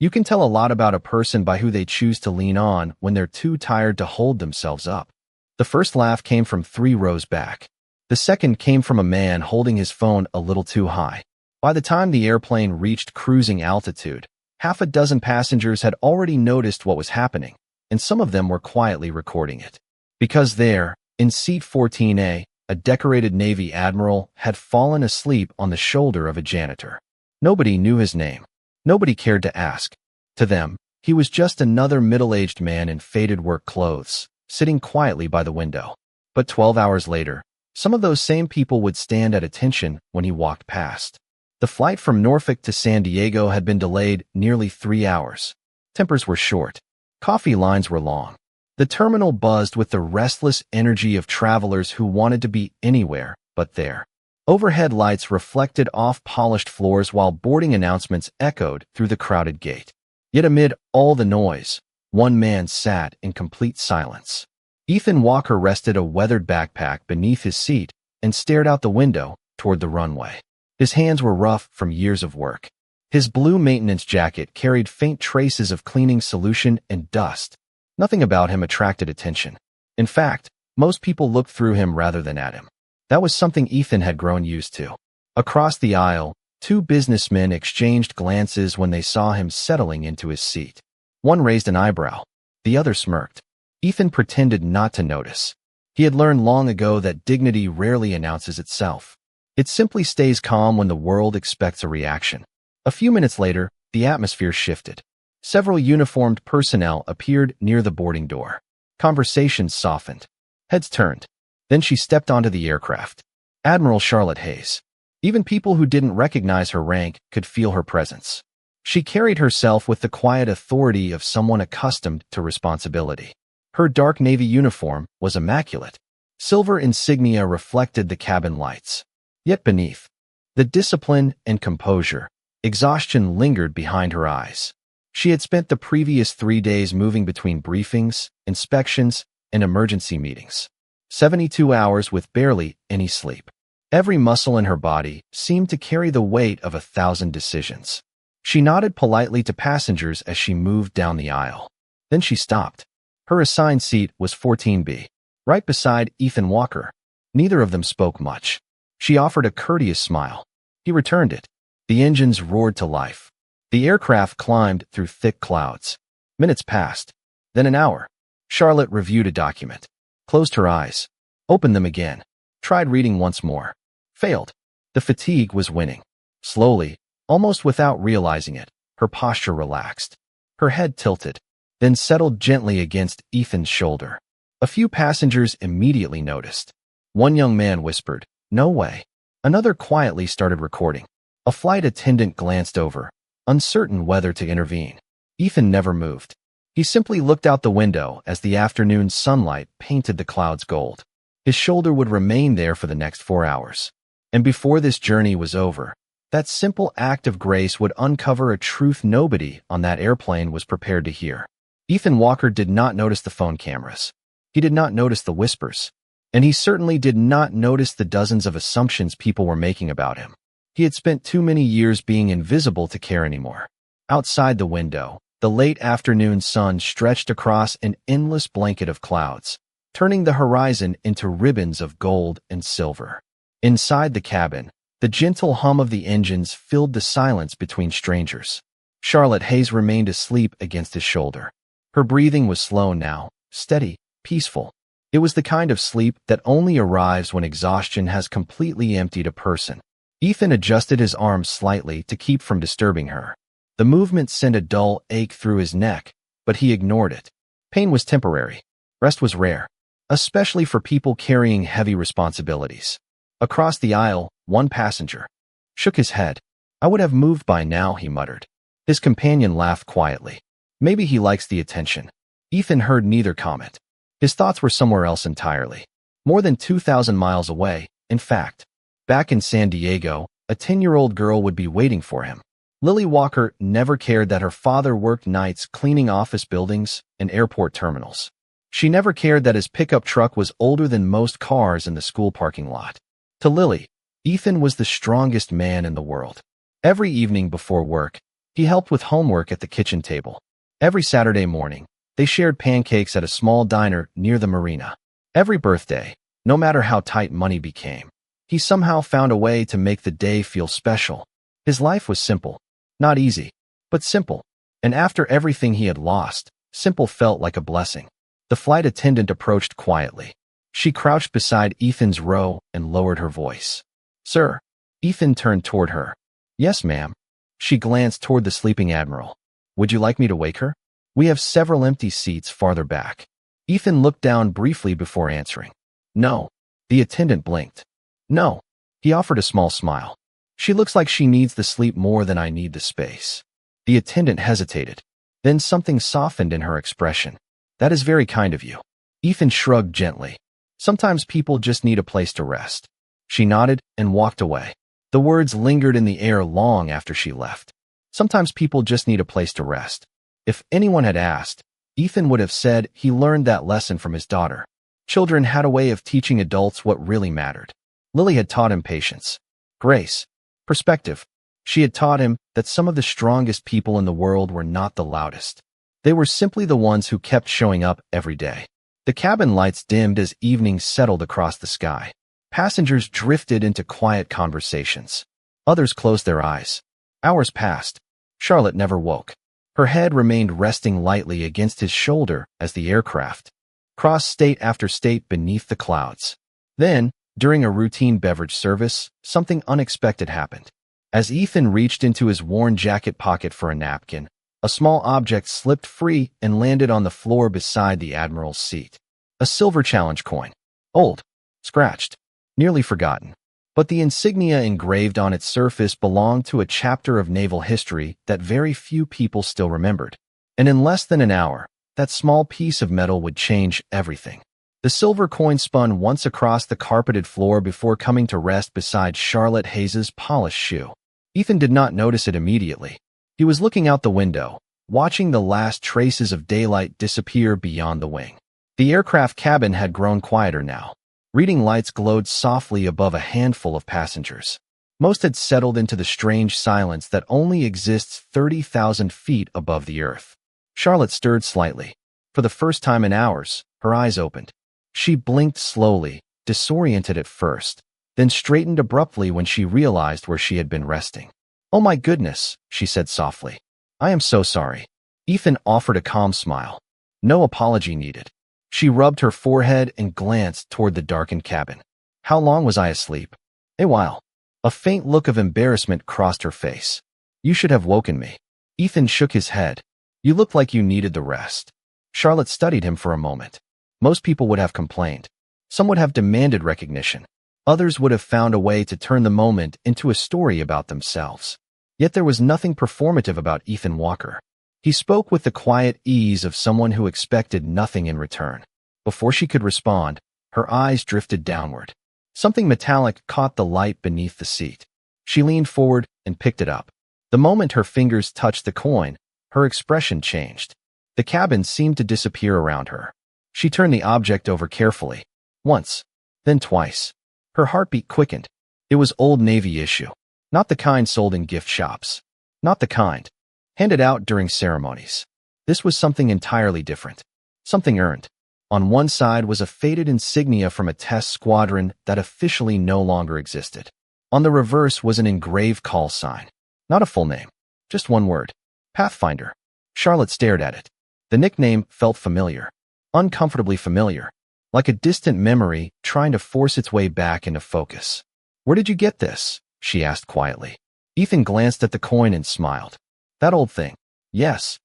You can tell a lot about a person by who they choose to lean on when they're too tired to hold themselves up. The first laugh came from 3 rows back. The second came from a man holding his phone a little too high. By the time the airplane reached cruising altitude, half a dozen passengers had already noticed what was happening, and some of them were quietly recording it. Because there, in seat 14A, a decorated Navy Admiral had fallen asleep on the shoulder of a janitor. Nobody knew his name. Nobody cared to ask. To them, he was just another middle-aged man in faded work clothes, sitting quietly by the window. But 12 hours later, some of those same people would stand at attention when he walked past. The flight from Norfolk to San Diego had been delayed nearly 3 hours. Tempers were short. Coffee lines were long. The terminal buzzed with the restless energy of travelers who wanted to be anywhere but there. Overhead lights reflected off polished floors while boarding announcements echoed through the crowded gate. Yet amid all the noise, one man sat in complete silence. Ethan Walker rested a weathered backpack beneath his seat and stared out the window toward the runway. His hands were rough from years of work. His blue maintenance jacket carried faint traces of cleaning solution and dust. Nothing about him attracted attention. In fact, most people looked through him rather than at him. That was something Ethan had grown used to. Across the aisle, 2 businessmen exchanged glances when they saw him settling into his seat. One raised an eyebrow. The other smirked. Ethan pretended not to notice. He had learned long ago that dignity rarely announces itself. It simply stays calm when the world expects a reaction. A few minutes later, the atmosphere shifted. Several uniformed personnel appeared near the boarding door. Conversations softened. Heads turned. Then she stepped onto the aircraft. Admiral Charlotte Hayes. Even people who didn't recognize her rank could feel her presence. She carried herself with the quiet authority of someone accustomed to responsibility. Her dark navy uniform was immaculate. Silver insignia reflected the cabin lights. Yet beneath, the discipline and composure, exhaustion lingered behind her eyes. She had spent the previous 3 days moving between briefings, inspections, and emergency meetings. 72 hours with barely any sleep. Every muscle in her body seemed to carry the weight of 1,000 decisions. She nodded politely to passengers as she moved down the aisle. Then she stopped. Her assigned seat was 14B, right beside Ethan Walker. Neither of them spoke much. She offered a courteous smile. He returned it. The engines roared to life. The aircraft climbed through thick clouds. Minutes passed. Then an hour. Charlotte reviewed a document. Closed her eyes. Opened them again. Tried reading once more. Failed. The fatigue was winning. Slowly, almost without realizing it, her posture relaxed. Her head tilted, then settled gently against Ethan's shoulder. A few passengers immediately noticed. One young man whispered, "No way." Another quietly started recording. A flight attendant glanced over, uncertain whether to intervene. Ethan never moved. He simply looked out the window as the afternoon sunlight painted the clouds gold. His shoulder would remain there for the next 4 hours. And before this journey was over, that simple act of grace would uncover a truth nobody on that airplane was prepared to hear. Ethan Walker did not notice the phone cameras. He did not notice the whispers. And he certainly did not notice the dozens of assumptions people were making about him. He had spent too many years being invisible to care anymore. Outside the window, the late afternoon sun stretched across an endless blanket of clouds, turning the horizon into ribbons of gold and silver. Inside the cabin, the gentle hum of the engines filled the silence between strangers. Charlotte Hayes remained asleep against his shoulder. Her breathing was slow now, steady, peaceful. It was the kind of sleep that only arrives when exhaustion has completely emptied a person. Ethan adjusted his arms slightly to keep from disturbing her. The movement sent a dull ache through his neck, but he ignored it. Pain was temporary. Rest was rare, especially for people carrying heavy responsibilities. Across the aisle, one passenger shook his head. "I would have moved by now," he muttered. His companion laughed quietly. "Maybe he likes the attention." Ethan heard neither comment. His thoughts were somewhere else entirely. More than 2,000 miles away, in fact. Back in San Diego, a 10-year-old girl would be waiting for him. Lily Walker never cared that her father worked nights cleaning office buildings and airport terminals. She never cared that his pickup truck was older than most cars in the school parking lot. To Lily, Ethan was the strongest man in the world. Every evening before work, He helped with homework at the kitchen table. Every Saturday morning, they shared pancakes at a small diner near the marina. Every birthday, no matter how tight money became, he somehow found a way to make the day feel special. His life was simple. Not easy, but simple. And after everything he had lost, simple felt like a blessing. The flight attendant approached quietly. She crouched beside Ethan's row and lowered her voice. "Sir." Ethan turned toward her. "Yes, ma'am." She glanced toward the sleeping admiral. "Would you like me to wake her? We have several empty seats farther back." Ethan looked down briefly before answering. "No." The attendant blinked. "No." He offered a small smile. "She looks like she needs the sleep more than I need the space." The attendant hesitated. Then something softened in her expression. "That is very kind of you." Ethan shrugged gently. "Sometimes people just need a place to rest." She nodded and walked away. The words lingered in the air long after she left. Sometimes people just need a place to rest. If anyone had asked, Ethan would have said he learned that lesson from his daughter. Children had a way of teaching adults what really mattered. Lily had taught him patience, grace, perspective. She had taught him that some of the strongest people in the world were not the loudest. They were simply the ones who kept showing up every day. The cabin lights dimmed as evening settled across the sky. Passengers drifted into quiet conversations. Others closed their eyes. Hours passed. Charlotte never woke. Her head remained resting lightly against his shoulder as the aircraft crossed state after state beneath the clouds. Then, during a routine beverage service, something unexpected happened. As Ethan reached into his worn jacket pocket for a napkin, a small object slipped free and landed on the floor beside the Admiral's seat. A silver challenge coin. Old, scratched, nearly forgotten. But the insignia engraved on its surface belonged to a chapter of naval history that very few people still remembered. And in less than an hour, that small piece of metal would change everything. The silver coin spun once across the carpeted floor before coming to rest beside Charlotte Hayes's polished shoe. Ethan did not notice it immediately. He was looking out the window, watching the last traces of daylight disappear beyond the wing. The aircraft cabin had grown quieter now. Reading lights glowed softly above a handful of passengers. Most had settled into the strange silence that only exists 30,000 feet above the earth. Charlotte stirred slightly. For the first time in hours, her eyes opened. She blinked slowly, disoriented at first, then straightened abruptly when she realized where she had been resting. "Oh my goodness," she said softly. "I am so sorry." Ethan offered a calm smile. No apology needed. She rubbed her forehead and glanced toward the darkened cabin. "How long was I asleep?" "A while." A faint look of embarrassment crossed her face. "You should have woken me." Ethan shook his head. "You looked like you needed the rest." Charlotte studied him for a moment. Most people would have complained. Some would have demanded recognition. Others would have found a way to turn the moment into a story about themselves. Yet there was nothing performative about Ethan Walker. He spoke with the quiet ease of someone who expected nothing in return. Before she could respond, her eyes drifted downward. Something metallic caught the light beneath the seat. She leaned forward and picked it up. The moment her fingers touched the coin, her expression changed. The cabin seemed to disappear around her. She turned the object over carefully. Once, then twice. Her heartbeat quickened. It was old Navy issue. Not the kind sold in gift shops. Not the kind handed out during ceremonies. This was something entirely different. Something earned. On one side was a faded insignia from a test squadron that officially no longer existed. On the reverse was an engraved call sign. Not a full name. Just one word. Pathfinder. Charlotte stared at it. The nickname felt familiar. Uncomfortably familiar. Like a distant memory trying to force its way back into focus. "Where did you get this?" she asked quietly. Ethan glanced at the coin and smiled. "That old thing." "Yes.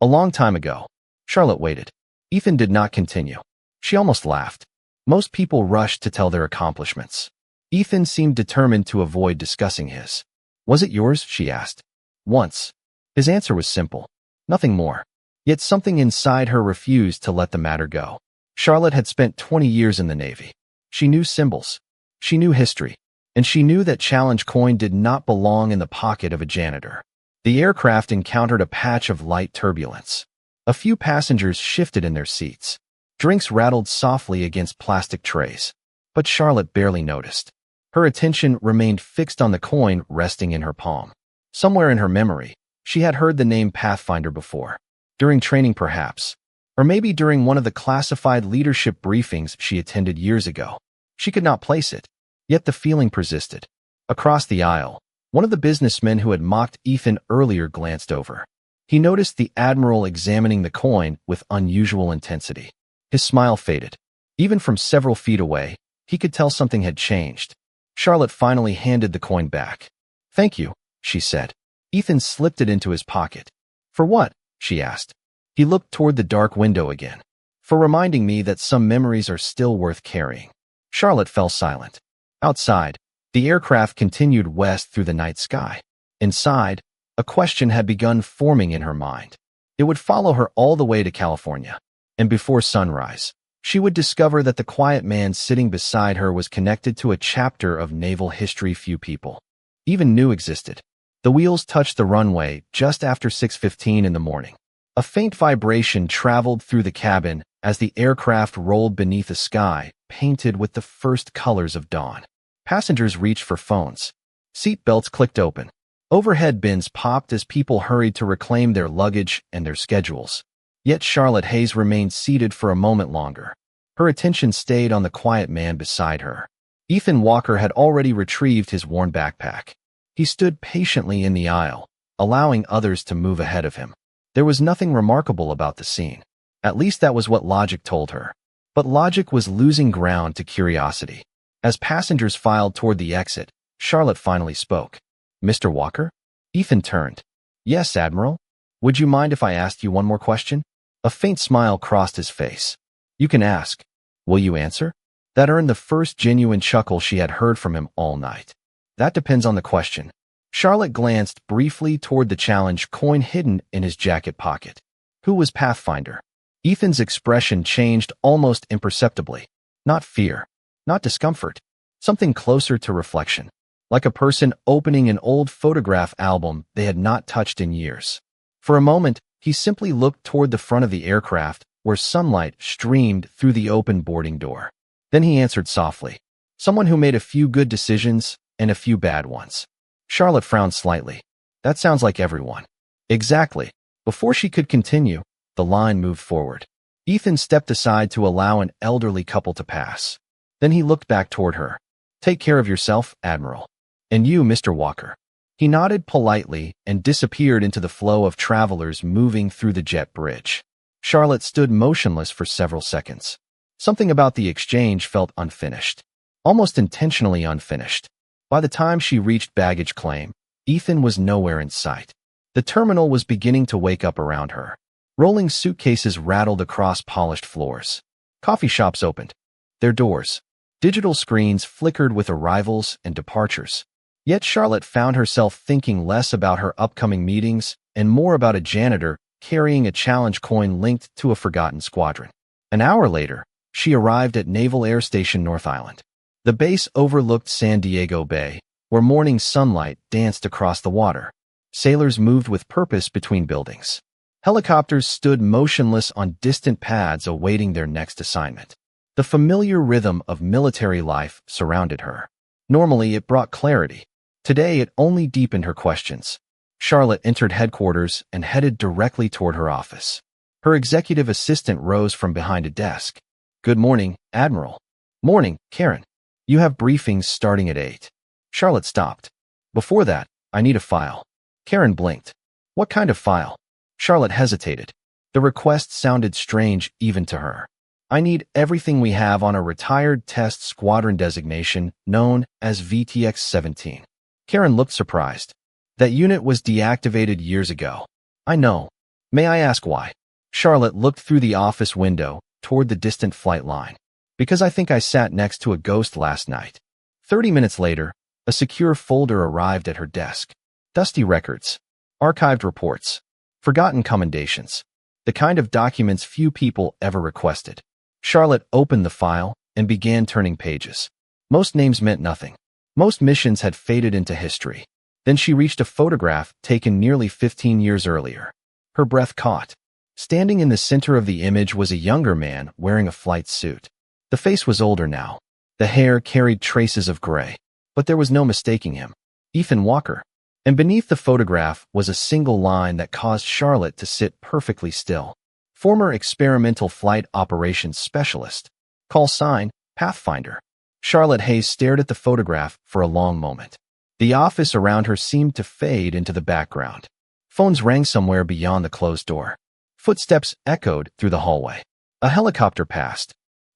A long time ago." Charlotte waited. Ethan did not continue. She almost laughed. Most people rushed to tell their accomplishments. Ethan seemed determined to avoid discussing his. "Was it yours?" she asked. "Once." His answer was simple. Nothing more. Yet something inside her refused to let the matter go. Charlotte had spent 20 years in the Navy. She knew symbols. She knew history. And she knew that challenge coin did not belong in the pocket of a janitor. The aircraft encountered a patch of light turbulence. A few passengers shifted in their seats. Drinks rattled softly against plastic trays. But Charlotte barely noticed. Her attention remained fixed on the coin resting in her palm. Somewhere in her memory, She had heard the name Pathfinder before. During training perhaps. Or maybe during one of the classified leadership briefings she attended years ago. She could not place it. Yet the feeling persisted. Across the aisle, one of the businessmen who had mocked Ethan earlier glanced over. He noticed the Admiral examining the coin with unusual intensity. His smile faded. Even from several feet away, he could tell something had changed. Charlotte finally handed the coin back. "Thank you," she said. Ethan slipped it into his pocket. "For what?" she asked. He looked toward the dark window again. "For reminding me that some memories are still worth carrying." Charlotte fell silent. Outside, the aircraft continued west through the night sky. Inside, a question had begun forming in her mind. It would follow her all the way to California, and before sunrise, she would discover that the quiet man sitting beside her was connected to a chapter of naval history few people even knew existed. The wheels touched the runway just after 6:15 in the morning. A faint vibration traveled through the cabin as the aircraft rolled beneath a sky painted with the first colors of dawn. Passengers reached for phones. Seat belts clicked open. Overhead bins popped as people hurried to reclaim their luggage and their schedules. Yet Charlotte Hayes remained seated for a moment longer. Her attention stayed on the quiet man beside her. Ethan Walker had already retrieved his worn backpack. He stood patiently in the aisle, allowing others to move ahead of him. There was nothing remarkable about the scene. At least that was what logic told her. But logic was losing ground to curiosity. As passengers filed toward the exit, Charlotte finally spoke. "Mr. Walker?" Ethan turned. "Yes, Admiral. Would you mind if I asked you one more question?" A faint smile crossed his face. "You can ask. Will you answer?" That earned the first genuine chuckle she had heard from him all night. "That depends on the question." Charlotte glanced briefly toward the challenge coin hidden in his jacket pocket. Who was Pathfinder? Ethan's expression changed almost imperceptibly. Not fear. Not discomfort. Something closer to reflection. Like a person opening an old photograph album they had not touched in years. For a moment, he simply looked toward the front of the aircraft, where sunlight streamed through the open boarding door. Then he answered softly. "Someone who made a few good decisions and a few bad ones." Charlotte frowned slightly. "That sounds like everyone." "Exactly." Before she could continue, the line moved forward. Ethan stepped aside to allow an elderly couple to pass. Then he looked back toward her. "Take care of yourself, Admiral. And you, Mr. Walker." He nodded politely and disappeared into the flow of travelers moving through the jet bridge. Charlotte stood motionless for several seconds. Something about the exchange felt unfinished. Almost intentionally unfinished. By the time she reached baggage claim, Ethan was nowhere in sight. The terminal was beginning to wake up around her. Rolling suitcases rattled across polished floors. Coffee shops opened their doors. Digital screens flickered with arrivals and departures. Yet Charlotte found herself thinking less about her upcoming meetings and more about a janitor carrying a challenge coin linked to a forgotten squadron. An hour later, she arrived at Naval Air Station North Island. The base overlooked San Diego Bay, where morning sunlight danced across the water. Sailors moved with purpose between buildings. Helicopters stood motionless on distant pads awaiting their next assignment. The familiar rhythm of military life surrounded her. Normally, it brought clarity. Today, it only deepened her questions. Charlotte entered headquarters and headed directly toward her office. Her executive assistant rose from behind a desk. "Good morning, Admiral." "Morning, Karen. You have briefings starting at 8. Charlotte stopped. "Before that, I need a file." Karen blinked. "What kind of file?" Charlotte hesitated. The request sounded strange even to her. "I need everything we have on a retired test squadron designation known as VTX-17. Karen looked surprised. "That unit was deactivated years ago." "I know. May I ask why?" Charlotte looked through the office window toward the distant flight line. "Because I think I sat next to a ghost last night." 30 minutes later, a secure folder arrived at her desk. Dusty records. Archived reports. Forgotten commendations. The kind of documents few people ever requested. Charlotte opened the file and began turning pages. Most names meant nothing. Most missions had faded into history. Then she reached a photograph taken nearly 15 years earlier. Her breath caught. Standing in the center of the image was a younger man wearing a flight suit. The face was older now. The hair carried traces of gray. But there was no mistaking him. Ethan Walker. and beneath the photograph was a single line that caused Charlotte to sit perfectly still. Former experimental flight operations specialist. Call sign, Pathfinder. Charlotte Hayes stared at the photograph for a long moment. The office around her seemed to fade into the background. Phones rang somewhere beyond the closed door. Footsteps echoed through the hallway. A helicopter passed.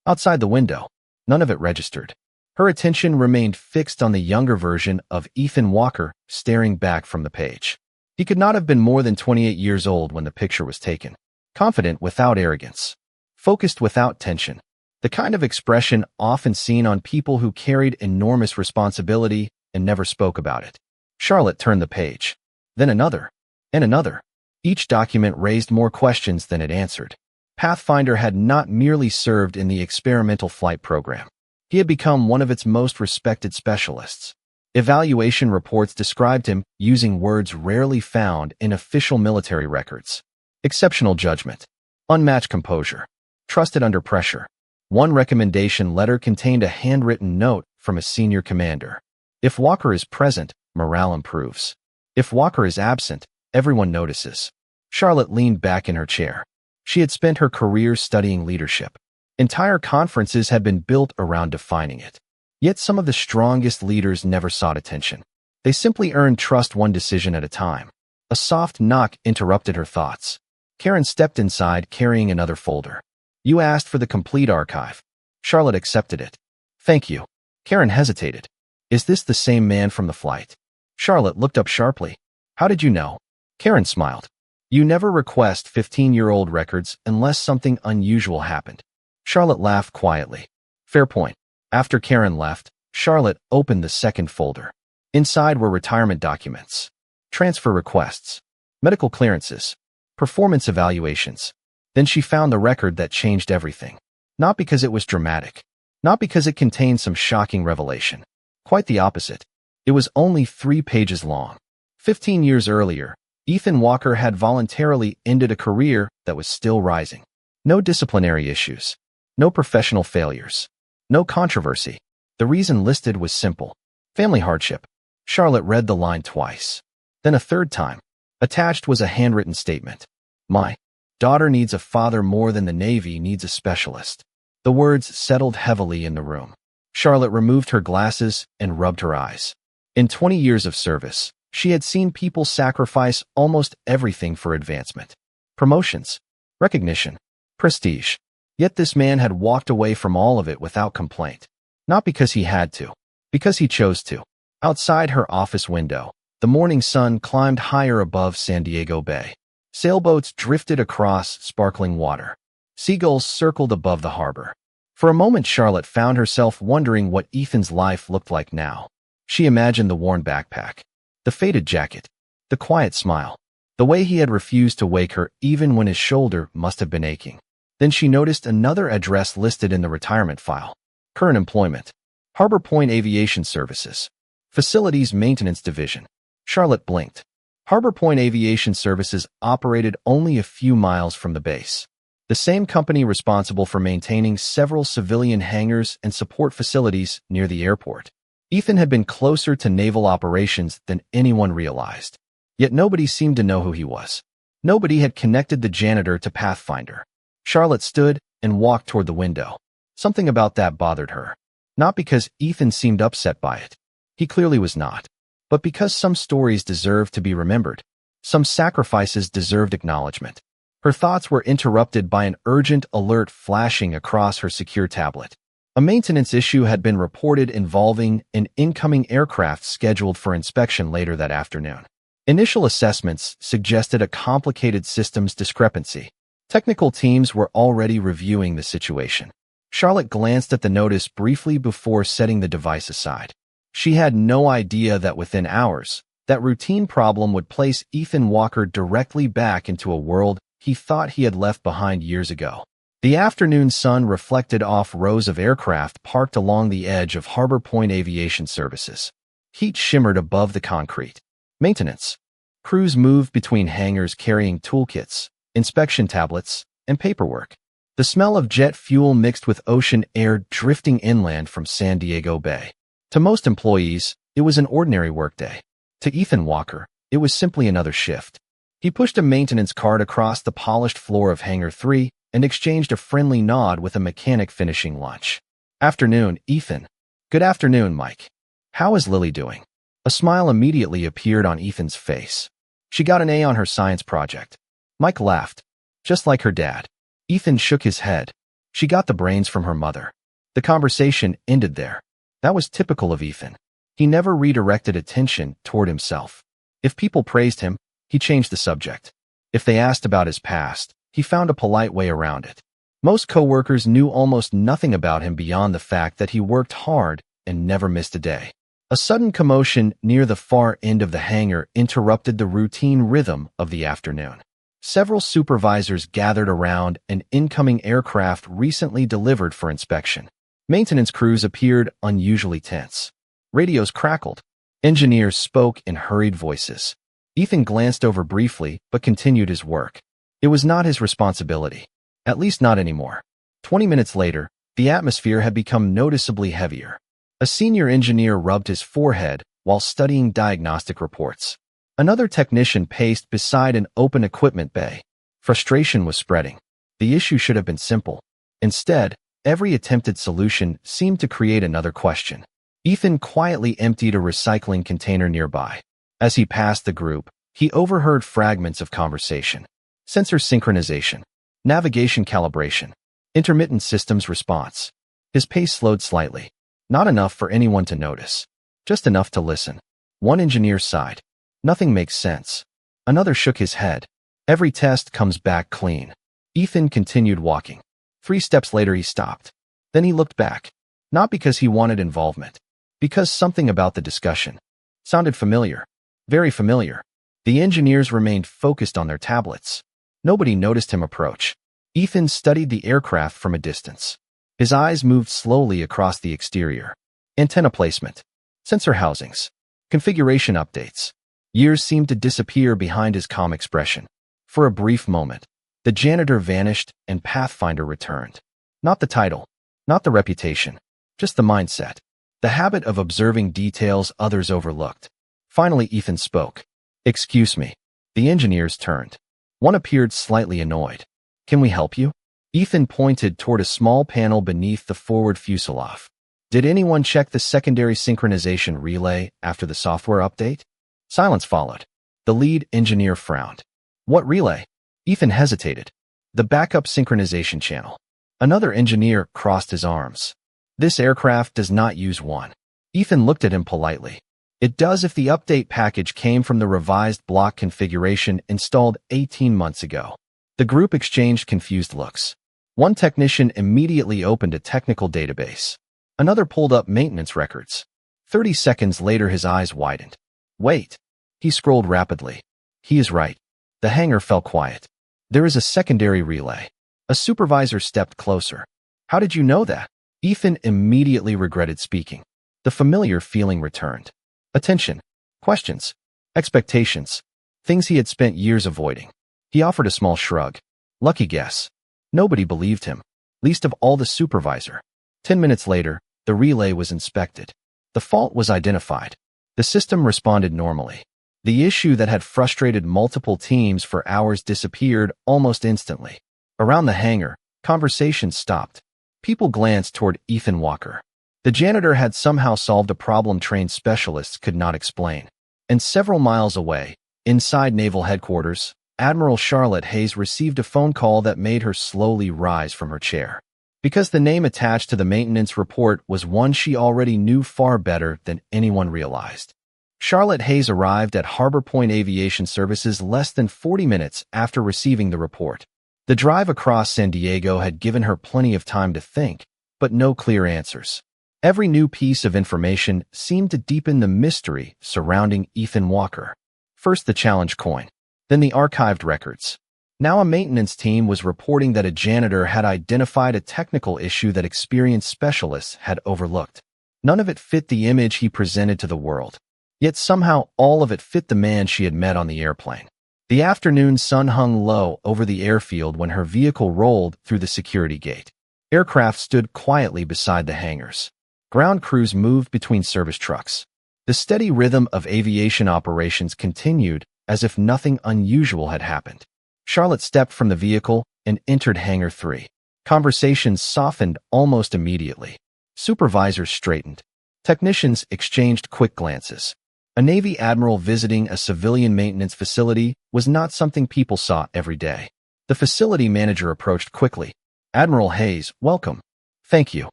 Outside the window, none of it registered. Her attention remained fixed on the younger version of Ethan Walker staring back from the page. He could not have been more than 28 years old when the picture was taken. Confident without arrogance. Focused without tension. The kind of expression often seen on people who carried enormous responsibility and never spoke about it. Charlotte turned the page. Then another. And another. Each document raised more questions than it answered. Pathfinder had not merely served in the experimental flight program. He had become one of its most respected specialists. Evaluation reports described him using words rarely found in official military records. Exceptional judgment. Unmatched composure. Trusted under pressure. One recommendation letter contained a handwritten note from a senior commander. If Walker is present, morale improves. If Walker is absent, everyone notices. Charlotte leaned back in her chair. She had spent her career studying leadership. Entire conferences had been built around defining it. Yet some of the strongest leaders never sought attention. They simply earned trust one decision at a time. A soft knock interrupted her thoughts. Karen stepped inside carrying another folder. You asked for the complete archive. Charlotte accepted it. Thank you. Karen hesitated. Is this the same man from the flight? Charlotte looked up sharply. How did you know? Karen smiled. You never request 15-year-old records unless something unusual happened. Charlotte laughed quietly. Fair point. After Karen left, Charlotte opened the second folder. Inside were retirement documents, transfer requests, medical clearances, performance evaluations. Then she found the record that changed everything. Not because it was dramatic. Not because it contained some shocking revelation. Quite the opposite. It was only 3 pages long. 15 years earlier, Ethan Walker had voluntarily ended a career that was still rising. No disciplinary issues. No professional failures. No controversy. The reason listed was simple. Family hardship. Charlotte read the line twice. Then a third time. Attached was a handwritten statement. My daughter needs a father more than the Navy needs a specialist. The words settled heavily in the room. Charlotte removed her glasses and rubbed her eyes. In 20 years of service, she had seen people sacrifice almost everything for advancement. Promotions, recognition, prestige. Yet this man had walked away from all of it without complaint. Not because he had to, because he chose to. Outside her office window, the morning sun climbed higher above San Diego Bay. Sailboats drifted across sparkling water. Seagulls circled above the harbor. For a moment, Charlotte found herself wondering what Ethan's life looked like now. She imagined the worn backpack, the faded jacket, the quiet smile, the way he had refused to wake her even when his shoulder must have been aching. Then she noticed another address listed in the retirement file. Current employment. Harbor Point Aviation Services. Facilities Maintenance Division. Charlotte blinked. Harbor Point Aviation Services operated only a few miles from the base. The same company responsible for maintaining several civilian hangars and support facilities near the airport. Ethan had been closer to naval operations than anyone realized. Yet nobody seemed to know who he was. Nobody had connected the janitor to Pathfinder. Charlotte stood and walked toward the window. Something about that bothered her. Not because Ethan seemed upset by it. He clearly was not. But because some stories deserved to be remembered. Some sacrifices deserved acknowledgement. Her thoughts were interrupted by an urgent alert flashing across her secure tablet. A maintenance issue had been reported involving an incoming aircraft scheduled for inspection later that afternoon. Initial assessments suggested a complicated systems discrepancy. Technical teams were already reviewing the situation. Charlotte glanced at the notice briefly before setting the device aside. She had no idea that within hours, that routine problem would place Ethan Walker directly back into a world he thought he had left behind years ago. The afternoon sun reflected off rows of aircraft parked along the edge of Harbor Point Aviation Services. Heat shimmered above the concrete. Maintenance. Crews moved between hangars carrying toolkits, inspection tablets, and paperwork. The smell of jet fuel mixed with ocean air drifting inland from San Diego Bay. To most employees, it was an ordinary workday. To Ethan Walker, It was simply another shift. He pushed a maintenance cart across the polished floor of Hangar 3 and exchanged a friendly nod with a mechanic finishing lunch. Afternoon, Ethan. Good afternoon, Mike. How is Lily doing? A smile immediately appeared on Ethan's face. She got an A on her science project. Mike laughed. Just like her dad. Ethan shook his head. She got the brains from her mother. The conversation ended there. That was typical of Ethan. He never redirected attention toward himself. If people praised him, he changed the subject. If they asked about his past, he found a polite way around it. Most coworkers knew almost nothing about him beyond the fact that he worked hard and never missed a day. A sudden commotion near the far end of the hangar interrupted the routine rhythm of the afternoon. Several supervisors gathered around an incoming aircraft recently delivered for inspection. Maintenance crews appeared unusually tense. Radios crackled. Engineers spoke in hurried voices. Ethan glanced over briefly but continued his work. It was not his responsibility. At least not anymore. 20 minutes later, the atmosphere had become noticeably heavier. A senior engineer rubbed his forehead while studying diagnostic reports. Another technician paced beside an open equipment bay. Frustration was spreading. The issue should have been simple. Instead, every attempted solution seemed to create another question. Ethan quietly emptied a recycling container nearby. As he passed the group, he overheard fragments of conversation. Sensor synchronization, navigation calibration, intermittent systems response. His pace slowed slightly. Not enough for anyone to notice. Just enough to listen. One engineer sighed. Nothing makes sense. Another shook his head. Every test comes back clean. Ethan continued walking. 3 steps later he stopped. Then he looked back. Not because he wanted involvement. Because something about the discussion sounded familiar. Very familiar. The engineers remained focused on their tablets. Nobody noticed him approach. Ethan studied the aircraft from a distance. His eyes moved slowly across the exterior. Antenna placement. Sensor housings. Configuration updates. Years seemed to disappear behind his calm expression. For a brief moment, the janitor vanished and Pathfinder returned. Not the title. Not the reputation. Just the mindset. The habit of observing details others overlooked. Finally, Ethan spoke. Excuse me. The engineers turned. One appeared slightly annoyed. Can we help you? Ethan pointed toward a small panel beneath the forward fuselage. Did anyone check the secondary synchronization relay after the software update? Silence followed. The lead engineer frowned. What relay? Ethan hesitated. The backup synchronization channel. Another engineer crossed his arms. This aircraft does not use one. Ethan looked at him politely. It does if the update package came from the revised block configuration installed 18 months ago. The group exchanged confused looks. One technician immediately opened a technical database. Another pulled up maintenance records. 30 seconds later his eyes widened. Wait. He scrolled rapidly. He is right. The hangar fell quiet. There is a secondary relay. A supervisor stepped closer. How did you know that? Ethan immediately regretted speaking. The familiar feeling returned. Attention. Questions. Expectations. Things he had spent years avoiding. He offered a small shrug. Lucky guess. Nobody believed him. Least of all the supervisor. 10 minutes later, the relay was inspected. The fault was identified. The system responded normally. The issue that had frustrated multiple teams for hours disappeared almost instantly. Around the hangar, conversation stopped. People glanced toward Ethan Walker. The janitor had somehow solved a problem trained specialists could not explain. And several miles away, inside Naval Headquarters, Admiral Charlotte Hayes received a phone call that made her slowly rise from her chair. Because the name attached to the maintenance report was one she already knew far better than anyone realized. Charlotte Hayes arrived at Harbor Point Aviation Services less than 40 minutes after receiving the report. The drive across San Diego had given her plenty of time to think, but no clear answers. Every new piece of information seemed to deepen the mystery surrounding Ethan Walker. First the challenge coin, then the archived records. Now a maintenance team was reporting that a janitor had identified a technical issue that experienced specialists had overlooked. None of it fit the image he presented to the world. Yet somehow all of it fit the man she had met on the airplane. The afternoon sun hung low over the airfield when her vehicle rolled through the security gate. Aircraft stood quietly beside the hangars. Ground crews moved between service trucks. The steady rhythm of aviation operations continued as if nothing unusual had happened. Charlotte stepped from the vehicle and entered Hangar 3. Conversations softened almost immediately. Supervisors straightened. Technicians exchanged quick glances. A Navy Admiral visiting a civilian maintenance facility was not something people saw every day. The facility manager approached quickly. "Admiral Hayes, welcome." "Thank you."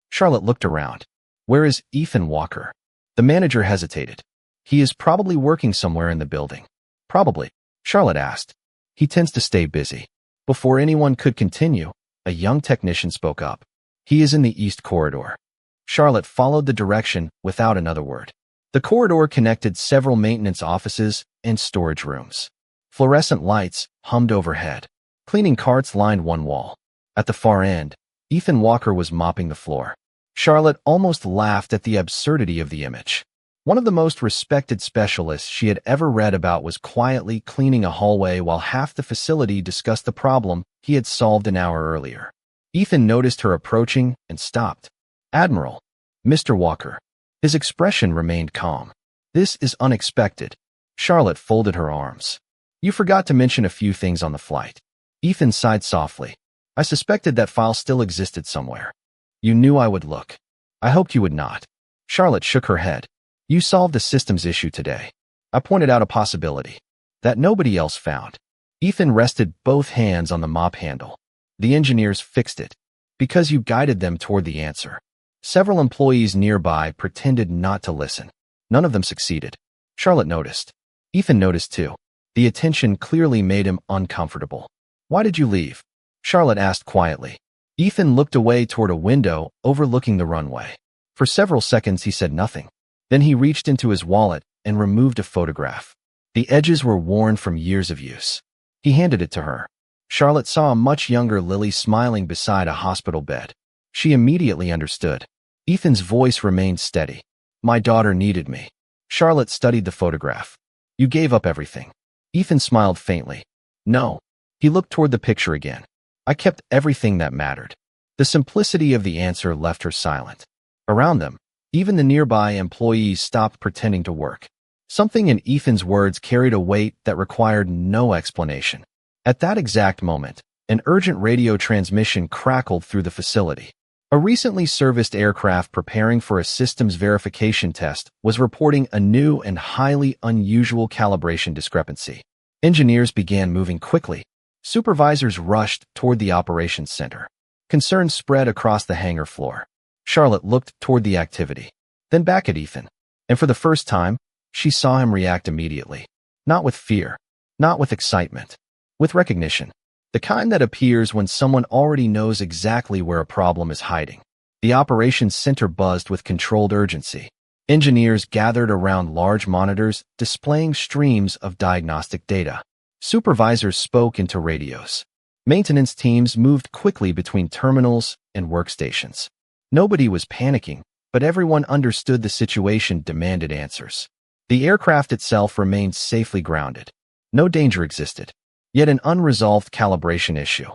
Charlotte looked around. "Where is Ethan Walker?" The manager hesitated. "He is probably working somewhere in the building." "Probably," Charlotte asked. "He tends to stay busy." Before anyone could continue, a young technician spoke up. "He is in the East Corridor." Charlotte followed the direction without another word. The corridor connected several maintenance offices and storage rooms. Fluorescent lights hummed overhead. Cleaning carts lined one wall. At the far end, Ethan Walker was mopping the floor. Charlotte almost laughed at the absurdity of the image. One of the most respected specialists she had ever read about was quietly cleaning a hallway while half the facility discussed the problem he had solved an hour earlier. Ethan noticed her approaching and stopped. "Admiral." "Mr. Walker." His expression remained calm. "This is unexpected." Charlotte folded her arms. "You forgot to mention a few things on the flight." Ethan sighed softly. "I suspected that file still existed somewhere." "You knew I would look." "I hoped you would not." Charlotte shook her head. "You solved a systems issue today. I pointed out a possibility that nobody else found." Ethan rested both hands on the mop handle. "The engineers fixed it because you guided them toward the answer." Several employees nearby pretended not to listen. None of them succeeded. Charlotte noticed. Ethan noticed too. The attention clearly made him uncomfortable. "Why did you leave?" Charlotte asked quietly. Ethan looked away toward a window overlooking the runway. For several seconds he said nothing. Then he reached into his wallet and removed a photograph. The edges were worn from years of use. He handed it to her. Charlotte saw a much younger Lily smiling beside a hospital bed. She immediately understood. Ethan's voice remained steady. "My daughter needed me." Charlotte studied the photograph. "You gave up everything." Ethan smiled faintly. "No." He looked toward the picture again. "I kept everything that mattered." The simplicity of the answer left her silent. Around them, even the nearby employees stopped pretending to work. Something in Ethan's words carried a weight that required no explanation. At that exact moment, an urgent radio transmission crackled through the facility. A recently serviced aircraft preparing for a systems verification test was reporting a new and highly unusual calibration discrepancy. Engineers began moving quickly. Supervisors rushed toward the operations center. Concern spread across the hangar floor. Charlotte looked toward the activity, then back at Ethan, and for the first time, she saw him react immediately. Not with fear, not with excitement, with recognition. The kind that appears when someone already knows exactly where a problem is hiding. The operations center buzzed with controlled urgency. Engineers gathered around large monitors displaying streams of diagnostic data. Supervisors spoke into radios. Maintenance teams moved quickly between terminals and workstations. Nobody was panicking, but everyone understood the situation demanded answers. The aircraft itself remained safely grounded. No danger existed. Yet an unresolved calibration issue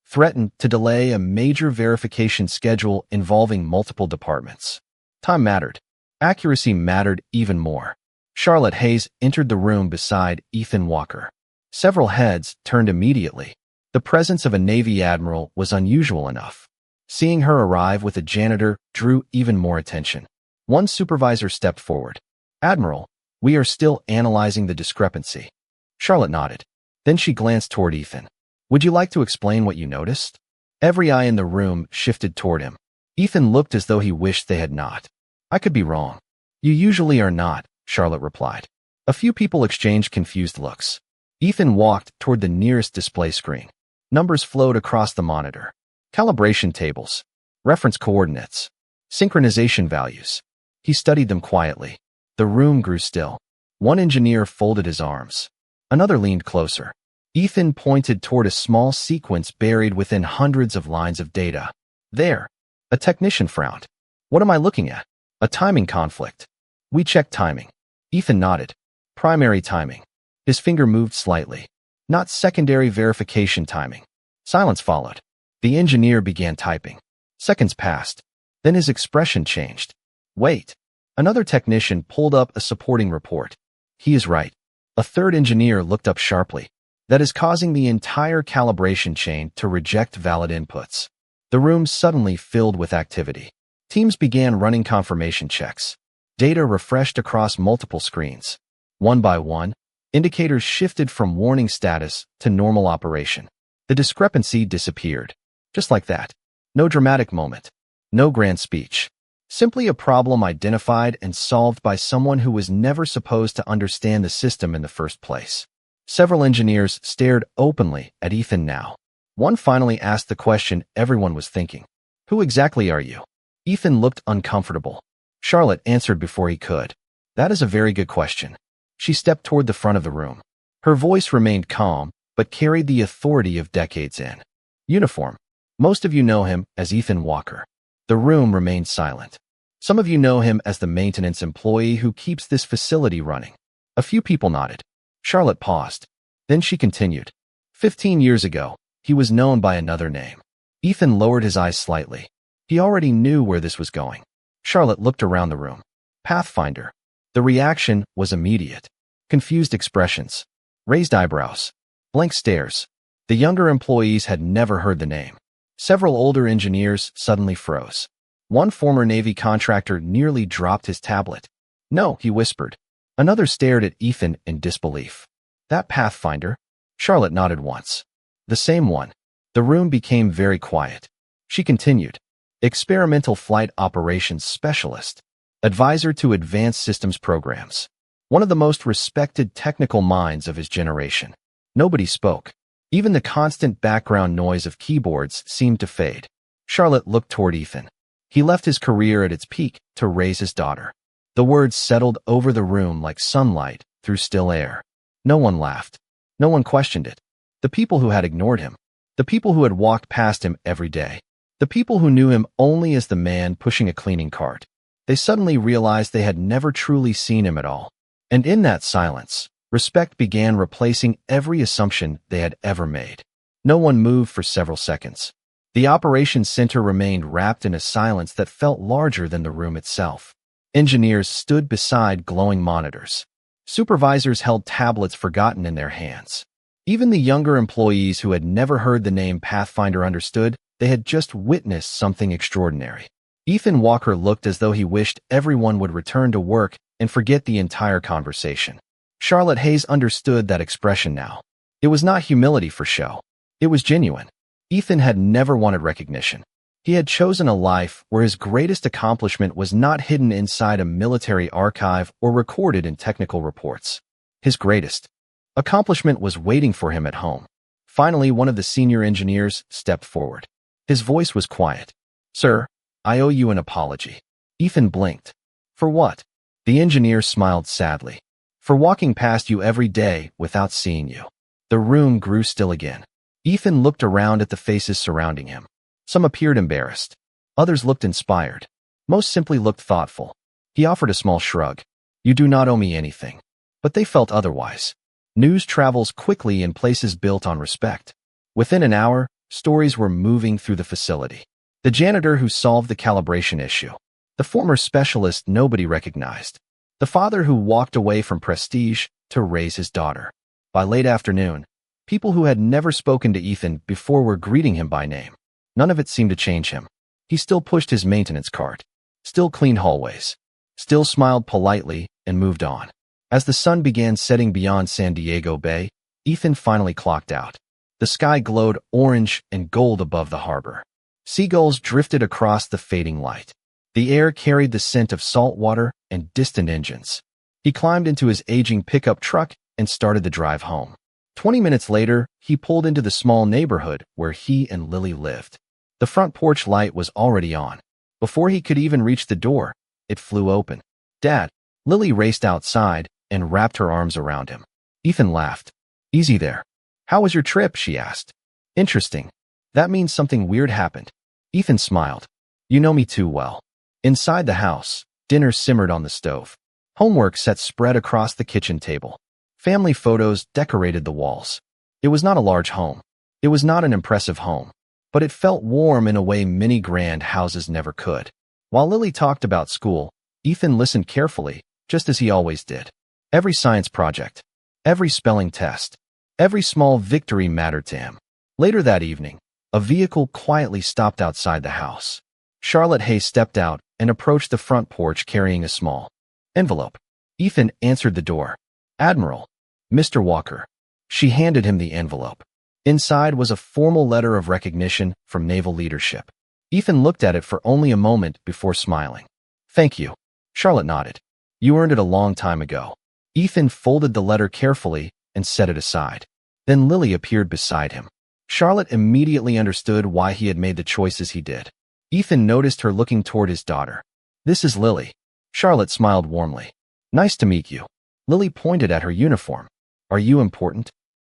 threatened to delay a major verification schedule involving multiple departments. Time mattered. Accuracy mattered even more. Charlotte Hayes entered the room beside Ethan Walker. Several heads turned immediately. The presence of a Navy Admiral was unusual enough. Seeing her arrive with a janitor drew even more attention. One supervisor stepped forward. "Admiral, we are still analyzing the discrepancy." Charlotte nodded. Then she glanced toward Ethan. "Would you like to explain what you noticed?" Every eye in the room shifted toward him. Ethan looked as though he wished they had not. "I could be wrong." "You usually are not," Charlotte replied. A few people exchanged confused looks. Ethan walked toward the nearest display screen. Numbers flowed across the monitor. Calibration tables, reference coordinates, synchronization values. He studied them quietly. The room grew still. One engineer folded his arms. Another leaned closer. Ethan pointed toward a small sequence buried within hundreds of lines of data. "There." A technician frowned. "What am I looking at?" "A timing conflict." "We checked timing." Ethan nodded. "Primary timing." His finger moved slightly. "Not secondary verification timing." Silence followed. The engineer began typing. Seconds passed. Then his expression changed. "Wait." Another technician pulled up a supporting report. He is right. A third engineer looked up sharply. That is causing the entire calibration chain to reject valid inputs. The room suddenly filled with activity. Teams began running confirmation checks. Data refreshed across multiple screens. One by one, indicators shifted from warning status to normal operation. The discrepancy disappeared. Just like that. No dramatic moment. No grand speech. Simply a problem identified and solved by someone who was never supposed to understand the system in the first place. Several engineers stared openly at Ethan now. One finally asked the question everyone was thinking. Who exactly are you? Ethan looked uncomfortable. Charlotte answered before he could. That is a very good question. She stepped toward the front of the room. Her voice remained calm, but carried the authority of decades in. Uniform. Most of you know him as Ethan Walker. The room remained silent. Some of you know him as the maintenance employee who keeps this facility running. A few people nodded. Charlotte paused. Then she continued. 15 years ago, he was known by another name. Ethan lowered his eyes slightly. He already knew where this was going. Charlotte looked around the room. Pathfinder. The reaction was immediate. Confused expressions. Raised eyebrows. Blank stares. The younger employees had never heard the name. Several older engineers suddenly froze. One former Navy contractor nearly dropped his tablet. No, he whispered. Another stared at Ethan in disbelief. That Pathfinder? Charlotte nodded once. The same one. The room became very quiet. She continued. Experimental Flight Operations Specialist. Advisor to Advanced Systems Programs. One of the most respected technical minds of his generation. Nobody spoke. Even the constant background noise of keyboards seemed to fade. Charlotte looked toward Ethan. He left his career at its peak to raise his daughter. The words settled over the room like sunlight through still air. No one laughed. No one questioned it. The people who had ignored him. The people who had walked past him every day. The people who knew him only as the man pushing a cleaning cart. They suddenly realized they had never truly seen him at all. And in that silence, respect began replacing every assumption they had ever made. No one moved for several seconds. The operations center remained wrapped in a silence that felt larger than the room itself. Engineers stood beside glowing monitors. Supervisors held tablets forgotten in their hands. Even the younger employees who had never heard the name Pathfinder understood they had just witnessed something extraordinary. Ethan Walker looked as though he wished everyone would return to work and forget the entire conversation. Charlotte Hayes understood that expression now. It was not humility for show. It was genuine. Ethan had never wanted recognition. He had chosen a life where his greatest accomplishment was not hidden inside a military archive or recorded in technical reports. His greatest accomplishment was waiting for him at home. Finally, one of the senior engineers stepped forward. His voice was quiet. Sir, I owe you an apology. Ethan blinked. For what? The engineer smiled sadly. For walking past you every day without seeing you. The room grew still again. Ethan looked around at the faces surrounding him. Some appeared embarrassed. Others looked inspired. Most simply looked thoughtful. He offered a small shrug. You do not owe me anything. But they felt otherwise. News travels quickly in places built on respect. Within an hour, stories were moving through the facility. The janitor who solved the calibration issue. The former specialist nobody recognized. The father who walked away from prestige to raise his daughter. By late afternoon, people who had never spoken to Ethan before were greeting him by name. None of it seemed to change him. He still pushed his maintenance cart, still cleaned hallways, still smiled politely and moved on. As the sun began setting beyond San Diego Bay, Ethan finally clocked out. The sky glowed orange and gold above the harbor. Seagulls drifted across the fading light. The air carried the scent of salt water and distant engines. He climbed into his aging pickup truck and started the drive home. 20 minutes later, he pulled into the small neighborhood where he and Lily lived. The front porch light was already on. Before he could even reach the door, it flew open. Dad, Lily raced outside and wrapped her arms around him. Ethan laughed. Easy there. How was your trip? She asked. Interesting. That means something weird happened. Ethan smiled. You know me too well. Inside the house, dinner simmered on the stove. Homework sets spread across the kitchen table. Family photos decorated the walls. It was not a large home. It was not an impressive home. But it felt warm in a way many grand houses never could. While Lily talked about school, Ethan listened carefully, just as he always did. Every science project, every spelling test, every small victory mattered to him. Later that evening, a vehicle quietly stopped outside the house. Charlotte Hay stepped out and approached the front porch carrying a small envelope. Ethan answered the door. "Admiral, Mr. Walker." She handed him the envelope. Inside was a formal letter of recognition from naval leadership. Ethan looked at it for only a moment before smiling. "Thank you." Charlotte nodded. "You earned it a long time ago." Ethan folded the letter carefully and set it aside. Then Lily appeared beside him. Charlotte immediately understood why he had made the choices he did. Ethan noticed her looking toward his daughter. "This is Lily." Charlotte smiled warmly. "Nice to meet you." Lily pointed at her uniform. "Are you important?"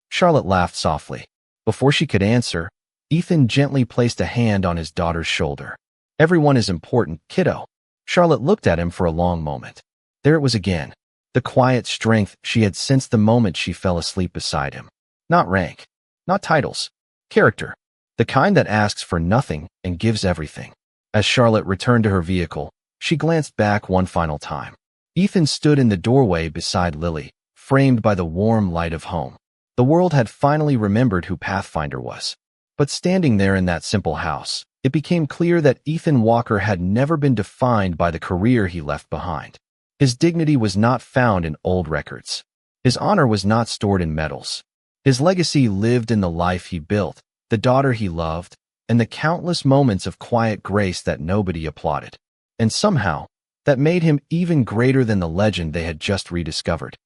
Charlotte laughed softly. Before she could answer, Ethan gently placed a hand on his daughter's shoulder. "Everyone is important, kiddo." Charlotte looked at him for a long moment. There it was again, the quiet strength she had sensed the moment she fell asleep beside him. Not rank, not titles, character. The kind that asks for nothing and gives everything. As Charlotte returned to her vehicle, she glanced back one final time. Ethan stood in the doorway beside Lily, framed by the warm light of home. The world had finally remembered who Pathfinder was. But standing there in that simple house, it became clear that Ethan Walker had never been defined by the career he left behind. His dignity was not found in old records. His honor was not stored in medals. His legacy lived in the life he built, the daughter he loved, and the countless moments of quiet grace that nobody applauded. And somehow, that made him even greater than the legend they had just rediscovered.